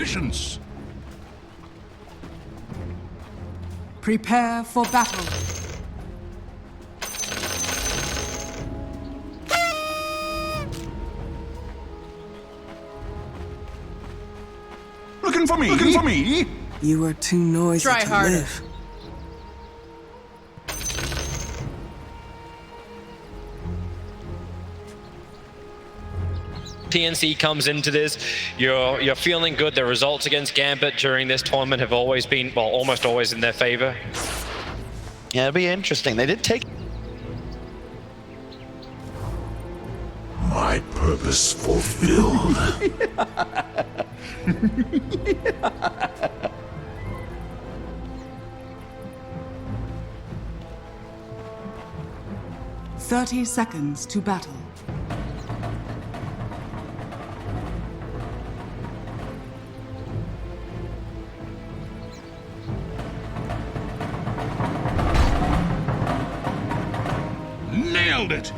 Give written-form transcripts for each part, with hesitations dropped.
omniscience. Prepare for battle. Looking for me? Looking for me? You are too noisy Try to harder. live. TNC comes into this, you're feeling good. The results against Gambit during this tournament have always been, well, almost always in their favor. Yeah, it'll be interesting. They did take... My purpose fulfilled. 30 seconds to battle. Nailed it!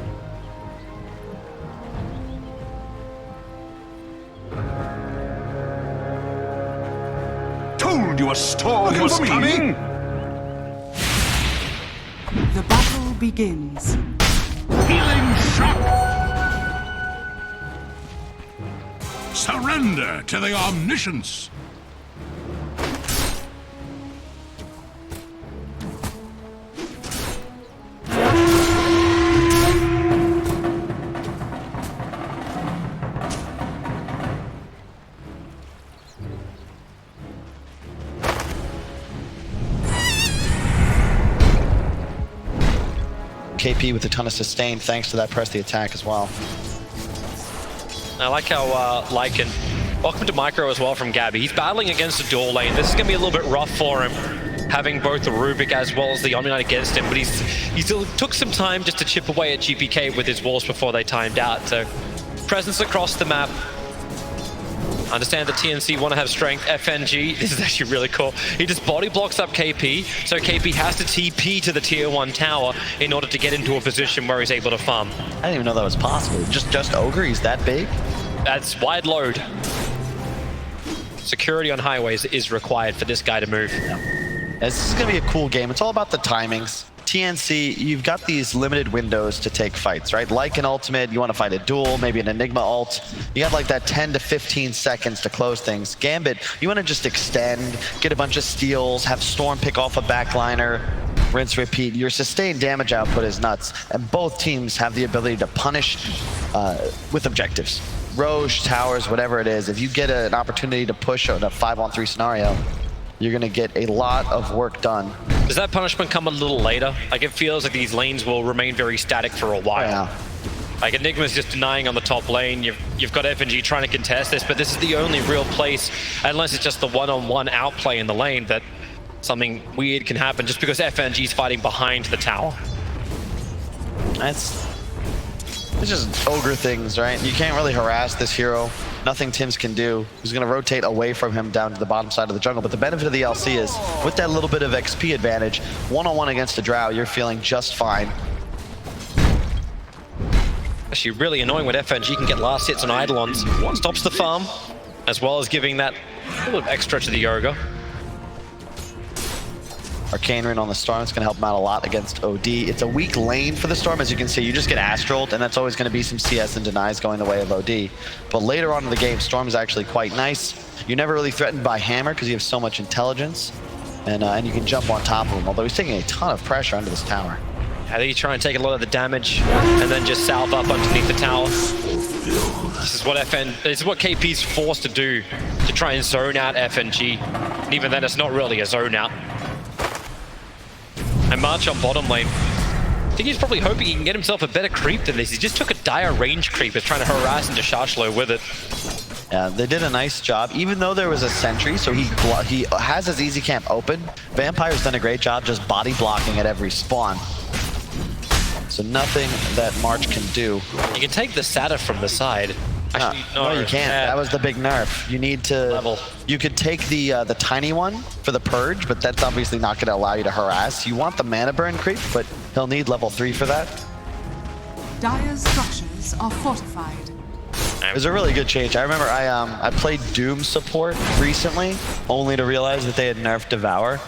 Told you a storm was coming! The battle begins. Healing shock! Surrender to the omniscience! KP with a ton of sustain thanks to that press the attack as well. I like how Lycan, welcome to Micro as well from Gabby. He's battling against a dual lane. This is going to be a little bit rough for him, having both the Rubik as well as the Omni Knight against him, but he still took some time just to chip away at GPK with his walls before they timed out. So presence across the map. Understand that TNC want to have strength. FNG, this is actually really cool. He just body blocks up KP, so KP has to TP to the tier 1 tower in order to get into a position where he's able to farm. I didn't even know that was possible. Just Ogre, he's that big? That's wide load. Security on highways is required for this guy to move. This is going to be a cool game. It's all about the timings. TNC, you've got these limited windows to take fights, right? Like an ultimate, you want to fight a duel, maybe an Enigma ult. You have like that 10 to 15 seconds to close things. Gambit, you want to just extend, get a bunch of steals, have Storm pick off a backliner, rinse, repeat. Your sustained damage output is nuts. And both teams have the ability to punish with objectives. Roche, towers, whatever it is. If you get an opportunity to push in a 5-on-3 scenario, you're going to get a lot of work done. Does that punishment come a little later? Like, it feels like these lanes will remain very static for a while. Yeah. Like, Enigma's just denying on the top lane. You've got FNG trying to contest this, but this is the only real place, unless it's just the one-on-one outplay in the lane, that something weird can happen just because FNG's fighting behind the tower. It's just Ogre things, right? You can't really harass this hero. Nothing Tims can do. He's going to rotate away from him down to the bottom side of the jungle. But the benefit of the LC is, with that little bit of XP advantage, one-on-one against a Drow, you're feeling just fine. Actually, really annoying when FNG can get last hits on Eidolons. Stops the farm, as well as giving that little extra to the Yoga. Arcane Ring on the Storm is going to help him out a lot against OD. It's a weak lane for the Storm, as you can see. You just get Astraled, and that's always going to be some CS and denies going the way of OD. But later on in the game, Storm is actually quite nice. You're never really threatened by Hammer because you have so much intelligence, and you can jump on top of him, although he's taking a ton of pressure under this tower. I think he's trying to take a lot of the damage and then just salve up underneath the tower. This is what KP's forced to do, to try and zone out FNG. And even then, it's not really a zone out. And March on bottom lane. I think he's probably hoping he can get himself a better creep than this. He just took a dire range creep, is trying to harass into Shashlo with it. Yeah, they did a nice job, even though there was a sentry, so he has his easy camp open. Vampire's done a great job just body blocking at every spawn. So nothing that March can do. You can take the Sata from the side. Actually, no, you can't. That was the big nerf. You need to level. You could take the tiny one for the purge, but that's obviously not going to allow you to harass. You want the mana burn creep, but he'll need level 3 for that. Dire's structures are fortified. It was a really good change. I remember I played Doom support recently, only to realize that they had nerfed Devour,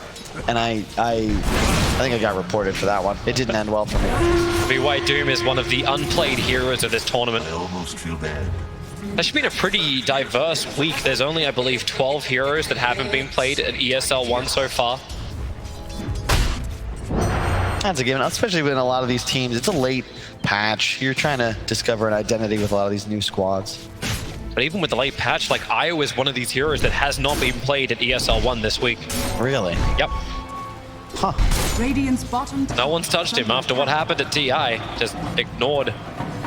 and I think I got reported for that one. It didn't end well for me. BY Doom is one of the unplayed heroes of this tournament. I almost feel bad. That's been a pretty diverse week. There's only, I believe, 12 heroes that haven't been played at ESL 1 so far. That's a given, especially when a lot of these teams, it's a late patch. You're trying to discover an identity with a lot of these new squads. But even with the late patch, like Io is one of these heroes that has not been played at ESL 1 this week. Really? Yep. Huh. Radiant's bottom No one's touched him after what happened at TI. Just ignored.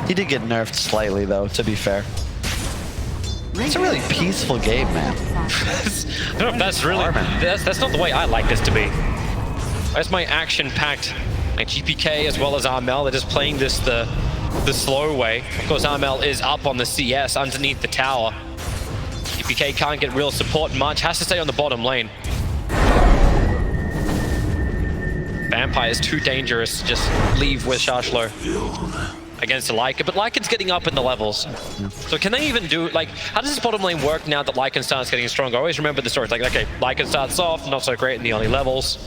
He did get nerfed slightly, though, to be fair. It's a really peaceful game, man. I don't know if that's really... That's not the way I like this to be. That's my action-packed, like GPK as well as Armel. They're just playing this the slow way. Of course, Armel is up on the CS underneath the tower. GPK can't get real support much. Has to stay on the bottom lane. Vampire is too dangerous to just leave with Shashlo against Lycan, but Lycan's getting up in the levels. So can they even do, like, how does this bottom lane work now that Lycan starts getting stronger? I always remember the story, like, okay, Lycan starts off, not so great in the early levels.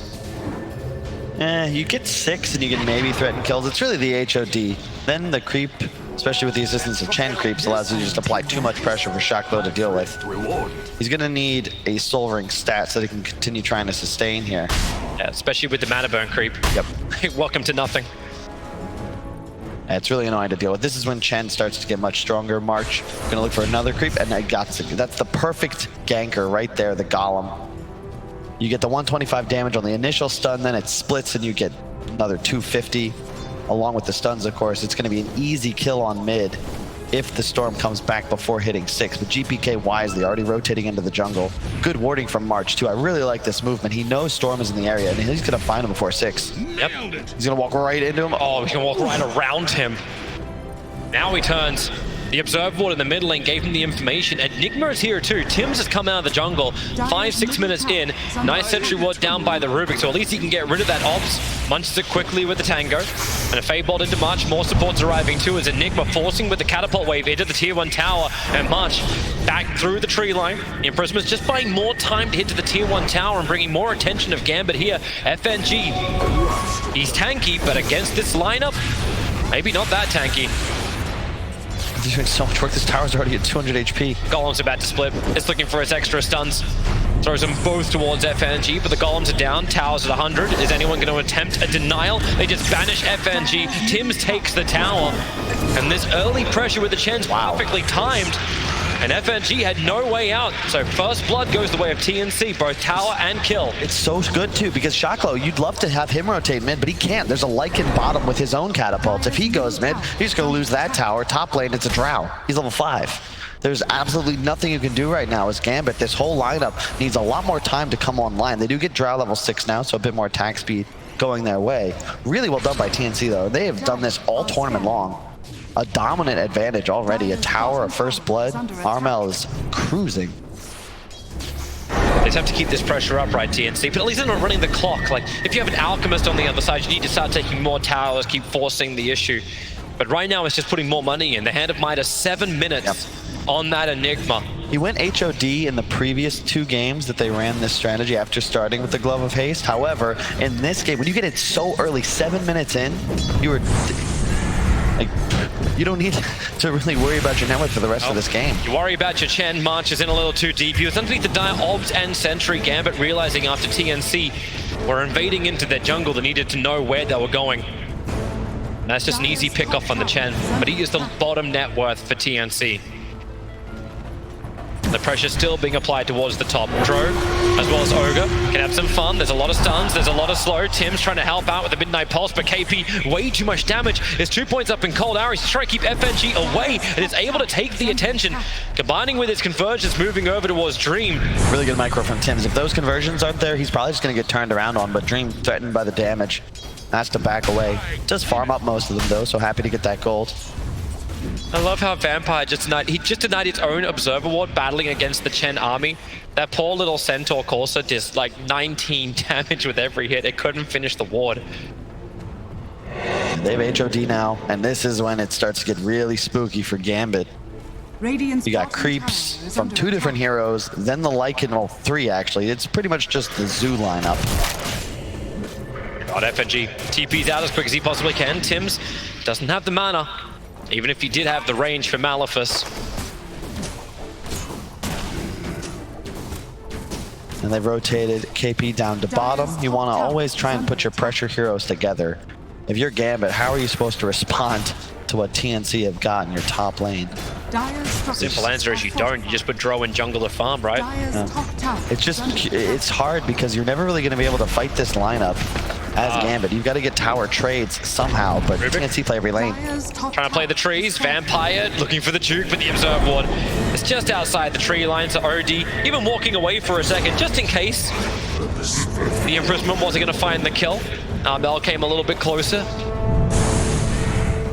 You get 6 and you can maybe threaten kills. It's really the HOD. Then the creep, especially with the assistance of Chen creeps, allows you to just apply too much pressure for Shakbo to deal with. He's going to need a Soul Ring stat so that he can continue trying to sustain here. Yeah, especially with the mana burn creep. Yep. Welcome to nothing. It's really annoying to deal with. This is when Chen starts to get much stronger. March, gonna look for another creep, and I got to. That's the perfect ganker right there, the Golem. You get the 125 damage on the initial stun, then it splits and you get another 250. Along with the stuns, of course. It's gonna be an easy kill on mid if the Storm comes back before hitting 6. But GPK wisely, already rotating into the jungle. Good warding from March, too. I really like this movement. He knows Storm is in the area, and he's going to find him before 6. Yep. He's going to walk right into him. Oh, he's going to walk right around him. Now he turns. The observer ward in the mid lane gave him the information. Enigma is here too. Tim's has come out of the jungle. 5-6 minutes in. Nice sentry ward down by the Rubik, so at least he can get rid of that ops. Munches it quickly with the Tango. And a Fade Bolt into March. More support's arriving too as Enigma forcing with the catapult wave into the tier 1 tower. And March back through the tree line. The Imprisonment's just buying more time to hit to the tier 1 tower and bringing more attention of Gambit here. FNG. He's tanky, but against this lineup, maybe not that tanky. He's doing so much work. This tower's already at 200 HP. Golem's about to split. It's looking for its extra stuns. Throws them both towards FNG, but the Golems are down. Tower's at 100. Is anyone going to attempt a denial? They just banish FNG. Tims takes the tower. And this early pressure with the Chen's perfectly timed. And FNG had no way out. So first blood goes the way of TNC, both tower and kill. It's so good too, because Shaklo, you'd love to have him rotate mid, but he can't. There's a Lycan bottom with his own catapults. If he goes mid, he's going to lose that tower. Top lane, it's a Drow. He's level 5. There's absolutely nothing you can do right now as Gambit. This whole lineup needs a lot more time to come online. They do get Drow level 6 now, so a bit more attack speed going their way. Really well done by TNC though. They have done this all tournament long. A dominant advantage already. A tower, a first blood. Armel is cruising. They just have to keep this pressure up, right, TNC? But at least they're not running the clock. Like, if you have an Alchemist on the other side, you need to start taking more towers, keep forcing the issue. But right now, it's just putting more money in. The Hand of Midas, 7 minutes on that Enigma. He went HOD in the previous 2 games that they ran this strategy after starting with the Glove of Haste. However, in this game, when you get it so early, 7 minutes in, you were... like, you don't need to really worry about your network for the rest of this game. You worry about your Chen. March is in a little too deep. He was underneath the dire Obs and Sentry. Gambit realizing after TNC were invading into their jungle, they needed to know where they were going. And that's just an easy pick-off on the Chen, but he is the bottom net worth for TNC. The pressure still being applied towards the top. Dro, as well as Ogre, can have some fun. There's a lot of stuns, there's a lot of slow. Tim's trying to help out with the Midnight Pulse, but KP, way too much damage. There's 2 points up in Cold Hour. He's trying to keep FNG away, and is able to take the attention. Combining with his conversions, moving over towards Dream. Really good micro from Tims. If those conversions aren't there, he's probably just going to get turned around on, but Dream threatened by the damage. Has to back away. Does farm up most of them, though, so happy to get that gold. I love how Vampire just denied its own Observer Ward battling against the Chen army. That poor little Centaur Corsa did like 19 damage with every hit. It couldn't finish the ward. They have HOD now, and this is when it starts to get really spooky for Gambit. Radiant's You got bottom creeps tower is from under 2 different attack. heroes, then the Lycan, well, 3 actually. It's pretty much just the Zoo lineup. God, FNG TP's out as quick as he possibly can. Tims doesn't have the mana, even if he did have the range for Maleficus. And they've rotated KP down to bottom. You want to always try and put your pressure heroes together. If you're Gambit, how are you supposed to respond to what TNC have got in your top lane? Dire's structures Simple answer is you don't. You just put Drow and jungle to farm, right? Dire's top tower It's just, is under it's hard because you're never really going to be able to fight this lineup as Gambit. You've got to get tower trades somehow, but Rubik? TNC play every lane. Dire's top Trying to play the tower trees. is under Vampire looking for the juke, but the Observe Ward is just outside the tree line. So OD even walking away for a second, just in case the imprisonment wasn't going to find the kill. Bell came a little bit closer.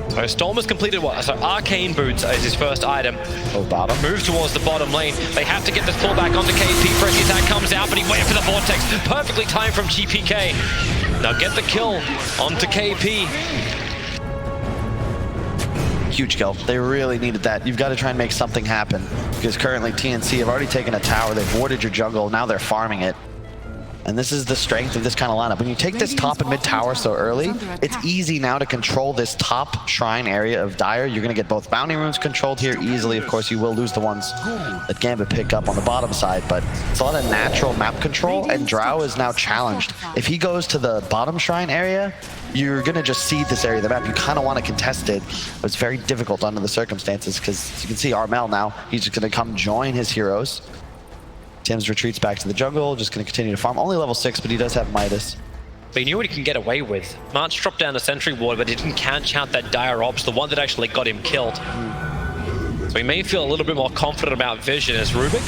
So Storm has completed what? So Arcane Boots is his first item. Oh, bottom. Move towards the bottom lane. They have to get this pull back onto KP. Fresh attack comes out, but he waited for the Vortex. Perfectly timed from GPK. Now get the kill onto KP. Huge kill. They really needed that. You've got to try and make something happen because currently TNC have already taken a tower. They've warded your jungle. Now they're farming it. And this is the strength of this kind of lineup. When you take this top and mid tower so early, it's easy now to control this top shrine area of Dire. You're going to get both bounty rooms controlled here easily. Of course, you will lose the ones that Gambit pick up on the bottom side, but it's a lot of natural map control, and Drow is now challenged. If he goes to the bottom shrine area, you're going to just cede this area of the map. You kind of want to contest it, but it's very difficult under the circumstances because you can see Armel now. He's just going to come join his heroes. Tims retreats back to the jungle, just going to continue to farm. Only level 6, but he does have Midas. But he knew what he can get away with. March dropped down the sentry ward, but he didn't catch out that Dire Ops, the one that actually got him killed. So he may feel a little bit more confident about Vision as Rubik.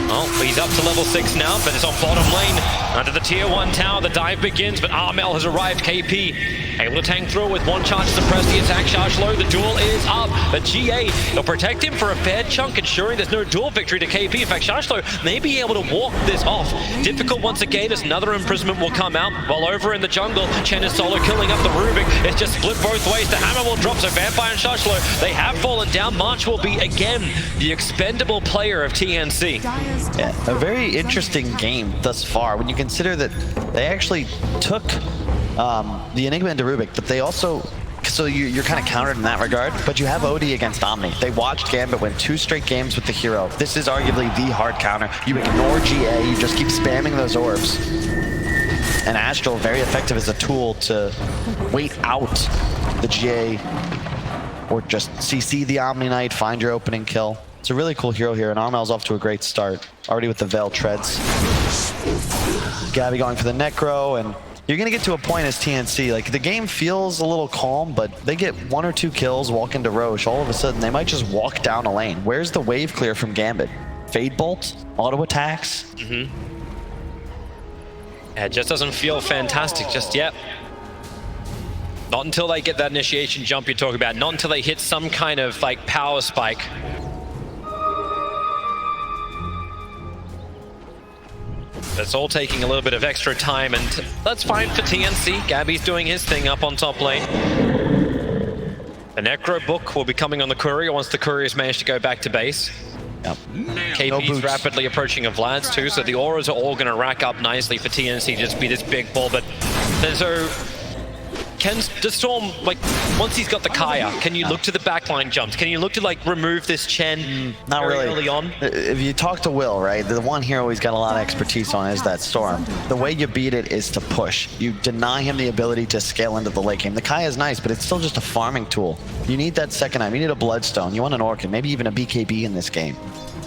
Oh, he's up to level 6 now, but it's on bottom lane. Under the tier 1 tower, the dive begins, but Armel has arrived. KP able to tank through with one charge to suppress the attack. Charge low, the duel is up, but GA will protect him for a fair chunk, ensuring there's no duel victory to KP. In fact, Charge low may be able to walk this off. Difficult once again as another imprisonment will come out, while over in the jungle, Chen is solo killing up the Rubik. It's just split both ways. The hammer will drop, so Vampire and Charge low, they have fallen down. March will be again the expendable player of TNC. Dire's top Yeah, a tower very is under interesting attack. game thus far when you consider that they actually took the Enigma into Rubik, but they also, so you're kind of countered in that regard, but you have OD against Omni. They watched Gambit win 2 straight games with the hero. This is arguably the hard counter. You ignore GA, you just keep spamming those orbs. And Astral, very effective as a tool to wait out the GA or just CC the Omni Knight, find your opening kill. It's a really cool hero here, and Armel's off to a great start. Already with the Veil Treads. Gabby going for the Necro, and you're going to get to a point as TNC, like the game feels a little calm, but they get 1 or 2 kills, walk into Roche, all of a sudden they might just walk down a lane. Where's the wave clear from Gambit? Fade Bolt? Auto attacks? Yeah, it just doesn't feel fantastic just yet. Not until they get that initiation jump you're talking about. Not until they hit some kind of like power spike. It's all taking a little bit of extra time, and that's fine for TNC. Gabby's doing his thing up on top lane. The Necro book will be coming on the courier once the couriers manage to go back to base. Yep. KP's boots. rapidly approaching a Vlad's too, so the auras are all going to rack up nicely for TNC to just be this big ball. But so does Storm, like, once he's got the Kaya, can you look to the backline jumps? Can you look to, like, remove this Chen Not very really. early on? If you talk to Will, right, the one hero he's got a lot of expertise on is that Storm. The way you beat it is to push. You deny him the ability to scale into the late game. The Kaya is nice, but it's still just a farming tool. You need that second item. You need a Bloodstone. You want an Orchid, maybe even a BKB in this game.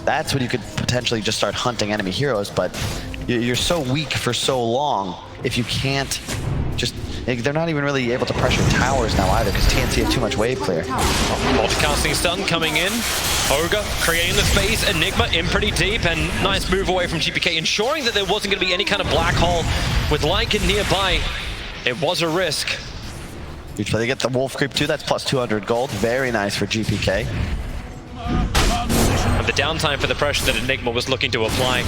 That's when you could potentially just start hunting enemy heroes, but you're so weak for so long if you can't just... They're not even really able to pressure towers now either because TNC have too much wave clear. Multicasting stun coming in. Ogre creating the space. Enigma in pretty deep, and nice move away from GPK, ensuring that there wasn't going to be any kind of black hole with Lycan nearby. It was a risk. Huge play. They get the Wolf Creep too. That's plus 200 gold. Very nice for GPK. And the downtime for the pressure that Enigma was looking to apply.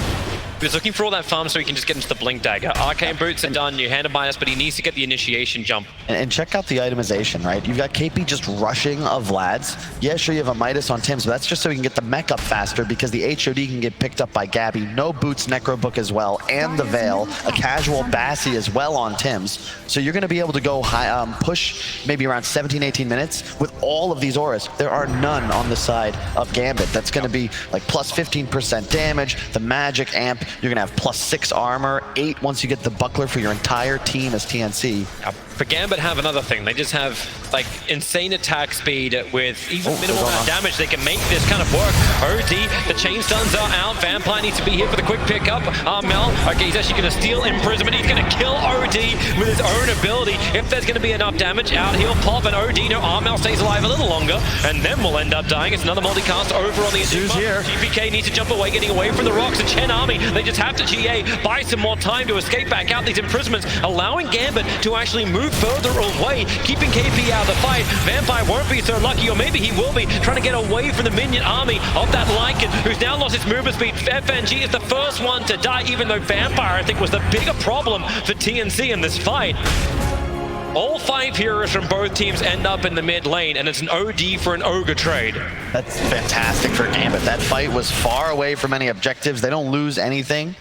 He was looking for all that farm so he can just get into the Blink Dagger. Arcane Boots are done, you hand him bias, but he needs to get the initiation jump. And check out the itemization, right? You've got KP just rushing of Vlads. Yeah, sure, you have a Midas on Tim's, but that's just so he can get the mech up faster because the HOD can get picked up by Gabby. No Boots, Necrobook as well, and the Veil. A casual Bassi as well on Tim's. So you're going to be able to go high, push maybe around 17, 18 minutes with all of these auras. There are none on the side of Gambit. That's going to be like plus 15% damage, the magic amp. You're going to have plus 6 armor, 8 once you get the buckler for your entire team as TNC. For Gambit have another thing. They just have like insane attack speed with even minimal amount of damage. They can make this kind of work. OD, the chain stuns are out. Vampire needs to be here for the quick pickup. Mel, okay, he's actually going to steal imprisonment. He's going to kill OD with his own ability. If there's going to be enough damage out, he'll pop an OD. No, Armel stays alive a little longer, and then we'll end up dying. It's another multicast over on the Enigma. Here. GPK needs to jump away, getting away from the rocks. And Chen Army, they just have to GA, buy some more time to escape back out these imprisonments, allowing Gambit to actually move further away, keeping KP out of the fight. Vampire won't be so lucky, or maybe he will be, trying to get away from the minion army of that Lycan, who's now lost his movement speed. FNG is the first one to die, even though Vampire, I think, was the bigger problem for TNC in this fight. All 5 heroes from both teams end up in the mid lane, and it's an OD for an Ogre trade. That's fantastic for Gambit. That fight was far away from any objectives. They don't lose anything.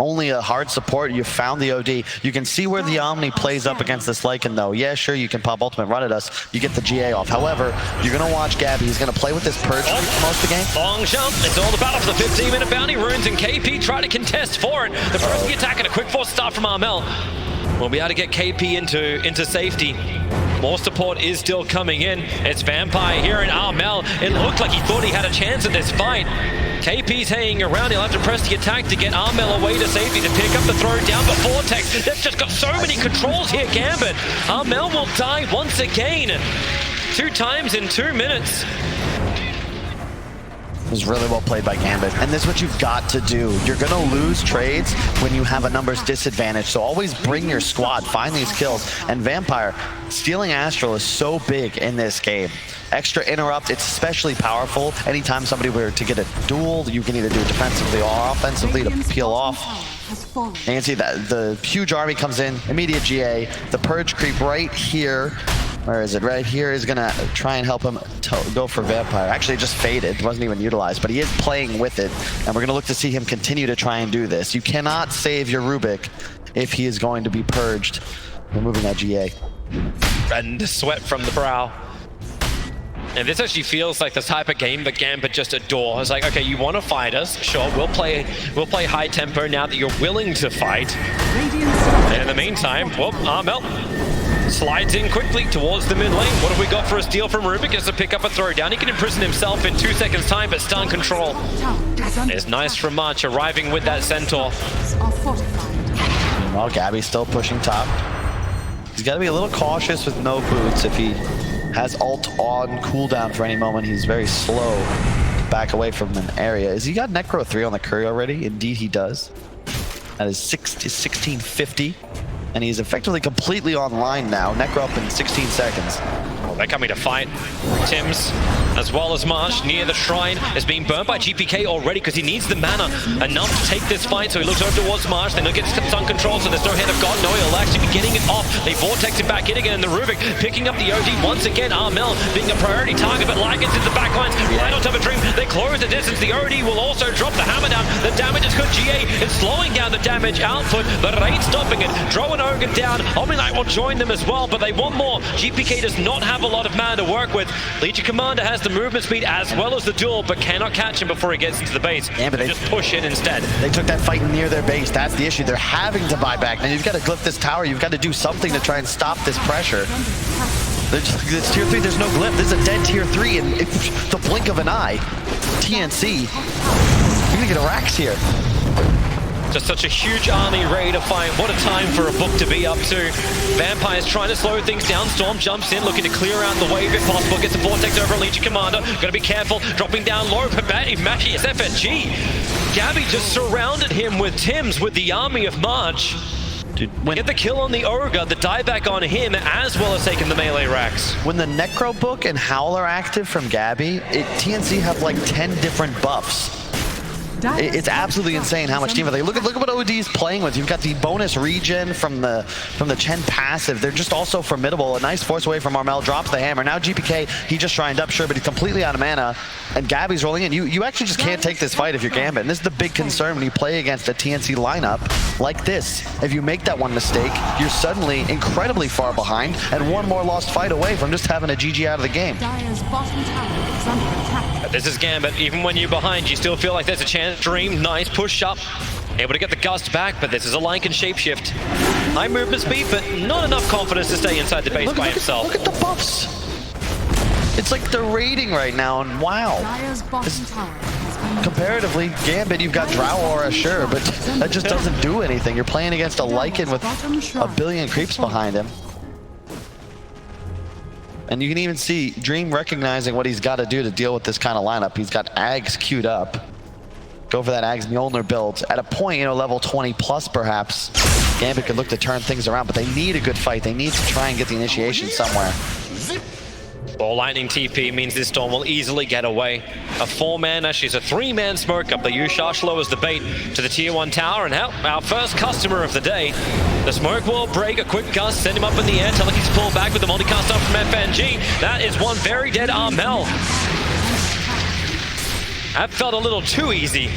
Only a hard support. You found the OD. You can see where the Omni plays up against this Lycan, though. Yeah, sure, you can pop ultimate run at us. You get the GA off. However, you're going to watch Gabby. He's going to play with this Purge for most of the game. Long jump. It's all the battle for the 15-minute bounty runes, and KP try to contest for it. The first attack and a quick force start from Armel. We'll be able to get KP into safety. More support is still coming in. It's Vampire here in Armel. It looked like he thought he had a chance at this fight. KP's hanging around. He'll have to press the attack to get Armel away to safety, to pick up the throw down the Vortex. They've just got so many controls here, Gambit. Armel will die once again. 2 times in 2 minutes. It was really well played by Gambit. And this is what you've got to do. You're going to lose trades when you have a numbers disadvantage. So always bring your squad, find these kills. And Vampire, stealing Astral is so big in this game. Extra interrupt, it's especially powerful. Anytime somebody were to get a duel, you can either do it defensively or offensively to peel off. And you can see that the huge army comes in, immediate GA. The Purge creep right here. Where is it? Right here is going to try and help him go for Vampire. Actually, it just faded. It wasn't even utilized, but he is playing with it. And we're going to look to see him continue to try and do this. You cannot save your Rubik if he is going to be purged. Removing that GA. And the sweat from the brow. And this actually feels like the type of game that Gambit just adore. It's like, okay, you want to fight us? Sure, we'll play high tempo now that you're willing to fight. And in the meantime, well, Armel slides in quickly towards the mid lane. What have we got for a steal from Rubik? Gets to pick up a throw down. He can imprison himself in 2 seconds time, but stun control is nice from March, arriving with that Centaur. Well, Gabby's still pushing top. He's got to be a little cautious with no boots. If he has ult on cooldown for any moment, he's very slow to back away from an area. Has he got Necro 3 on the Curry already? Indeed he does. That is 1650. And he's effectively completely online now. Necro up in 16 seconds. Oh, they're coming to fight. Tims, as well as Marsh, near the shrine, is being burnt by GPK already because he needs the mana enough to take this fight. So he looks over towards Marsh. Then he'll get stun control, so there's no hand of God. No, he'll actually be getting it off. They vortex it back in again, and the Rubik picking up the OD once again. Armel being a priority target, but Lycan's in the back lines. Right on top of Dream. They close the distance. The OD will also drop the hammer down. The damage is good. GA is slowing down the damage output, but it ain't stopping it. Throw an Ogre down. Omnilight will join them as well, but they want more. GPK does not have a lot of mana to work with. Legion Commander has the movement speed as well as the duel, but cannot catch him before he gets into the base. Yeah, but they just push in instead. They took that fight near their base. That's the issue. They're having to buy back. Now you've got to glyph this tower. You've got to do something to try and stop this pressure. It's tier 3. There's no glyph. This is a dead tier 3 in the blink of an eye. TNC. You're going to get a Rax here. Just such a huge army ready to fight. What a time for a book to be up to. Vampire's trying to slow things down. Storm jumps in, looking to clear out the wave if possible. Gets the Vortex over on Legion Commander. Gotta be careful. Dropping down low. But Matty is FNG. Gabby just surrounded him with Tims with the army of March. Dude, get the kill on the Ogre, the dieback on him, as well as taking the melee racks. When the Necro Book and Howl are active from Gabby, TNC have like 10 different buffs. It's absolutely insane how much team they look at what OD's playing with. You've got the bonus regen from the Chen passive. They're just also formidable. A nice force away from Armel, drops the hammer. Now GPK, he just shrined up, sure, but he's completely out of mana. And Gabby's rolling in. You actually just can't take this fight if you're Gambit. And this is the big concern when you play against a TNC lineup like this. If you make that one mistake, you're suddenly incredibly far behind and one more lost fight away from just having a GG out of the game. Dire's bottom tower is under attack. This is Gambit. Even when you're behind, you still feel like there's a chance. Dream, nice push up. Able to get the gust back, but this is a Lycan shapeshift. High movement speed, but not enough confidence to stay inside the base by himself. Look at the buffs. It's like they're raiding right now, and wow. Dire's bottom tower has been Comparatively, Gambit, you've got Drow Aura, sure, but that just doesn't do anything. You're playing against a Lycan with a billion creeps behind him. And you can even see Dream recognizing what he's got to do to deal with this kind of lineup. He's got Ags queued up. Go for that Ags Mjolnir build. At a point, level 20 plus perhaps, Gambit could look to turn things around, but they need a good fight. They need to try and get the initiation somewhere. Ball lightning TP means this Storm will easily get away. A 4-man, actually it's a 3-man smoke up. They use Shashlo as the bait to the tier 1 tower, and help our first customer of the day. The smoke will break, a quick gust, send him up in the air. Teleki's pull back with the multicast up from FNG. That is one very dead Armel. That felt a little too easy,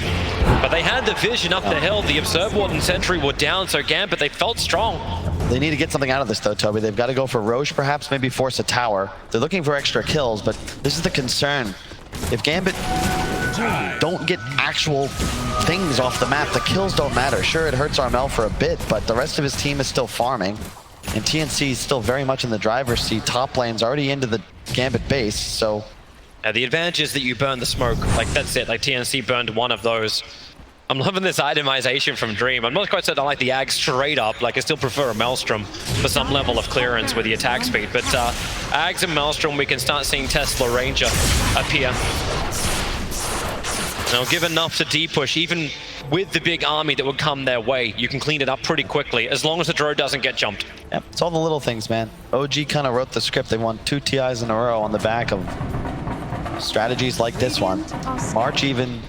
but they had the vision up the hill. The Observer Ward and Sentry were down, so Gambit, they felt strong. They need to get something out of this though, Toby. They've got to go for Roche perhaps, maybe force a tower. They're looking for extra kills, but this is the concern. If Gambit don't get actual things off the map, the kills don't matter. Sure, it hurts Armel for a bit, but the rest of his team is still farming. And TNC is still very much in the driver's seat. Top lane's already into the Gambit base, so... The advantage is that you burn the smoke. Like, that's it. Like, TNC burned one of those. I'm loving this itemization from Dream. I'm not quite certain I like the Ag straight up. Like, I still prefer a Maelstrom for some level of clearance with the attack speed. But Ags and Maelstrom, we can start seeing Tesla Ranger appear. They'll give enough to D-push, even with the big army that would come their way. You can clean it up pretty quickly, as long as the Drow doesn't get jumped. Yep, it's all the little things, man. OG kind of wrote the script. They won 2 TIs in a row on the back of strategies like this one. March, even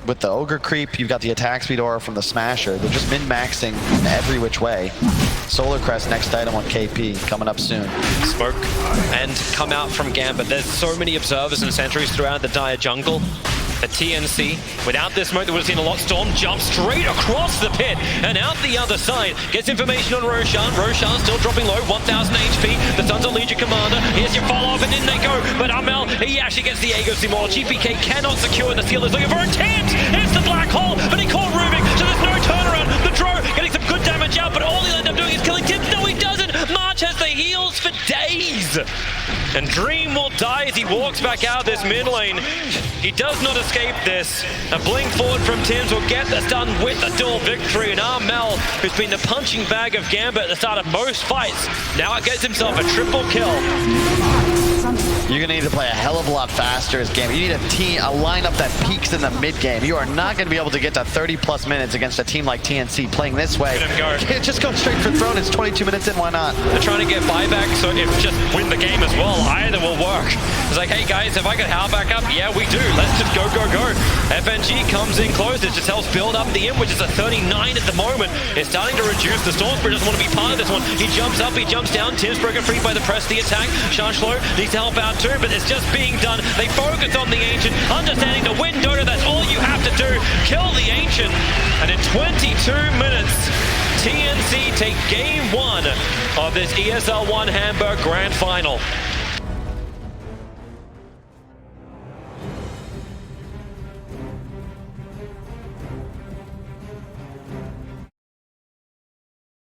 with the Ogre creep, you've got the attack speed aura from the Smasher. They're just min-maxing every which way. Solar Crest, next item on KP, coming up soon. Smoke and come out from Gambit. There's so many observers and sentries throughout the Dire jungle. The TNC, without this smoke, they would have seen a lot. Storm jumps straight across the pit and out the other side. Gets information on Roshan. Roshan still dropping low, 1000 HP. The Sons of Legion Commander. Here's your follow-up, and in they go. But Armel, he actually gets the Aegis Immortal. GPK cannot secure the seal. Is looking for a tent. It's the black hole, but he caught Rubik, so there's no turnaround. The Drow getting some good damage out, but all he'll end up doing is killing Tims. No, he doesn't. March has the heals for days. And Dream will die as he walks back out of this mid lane. He does not escape this. A blink forward from Tims will get this done with a dual victory. And Armel, who's been the punching bag of Gambit at the start of most fights, now gets himself a triple kill. You're going to need to play a hell of a lot faster as Gambit. You need a lineup that peaks in the mid-game. You are not going to be able to get to 30-plus minutes against a team like TNC playing this way. Just go straight for Throne. It's 22 minutes in. Why not? They're trying to get buyback, so if just win the game as well, either will work. It's like, hey guys, if I could howl back up, yeah, we do. Let's just go, go, go. FNG comes in close. It just helps build up the imp, which is a 39 at the moment. It's starting to reduce. The Stormspirit doesn't want to be part of this one. He jumps up, he jumps down. Tim's broken free by the press, the attack. Shashlo needs to help out too, but it's just being done. They focus on the Ancient, understanding to win Dota, that's all you have to do. Kill the Ancient. And in 22 minutes, TNC take game 1 of this ESL 1 Hamburg Grand Final.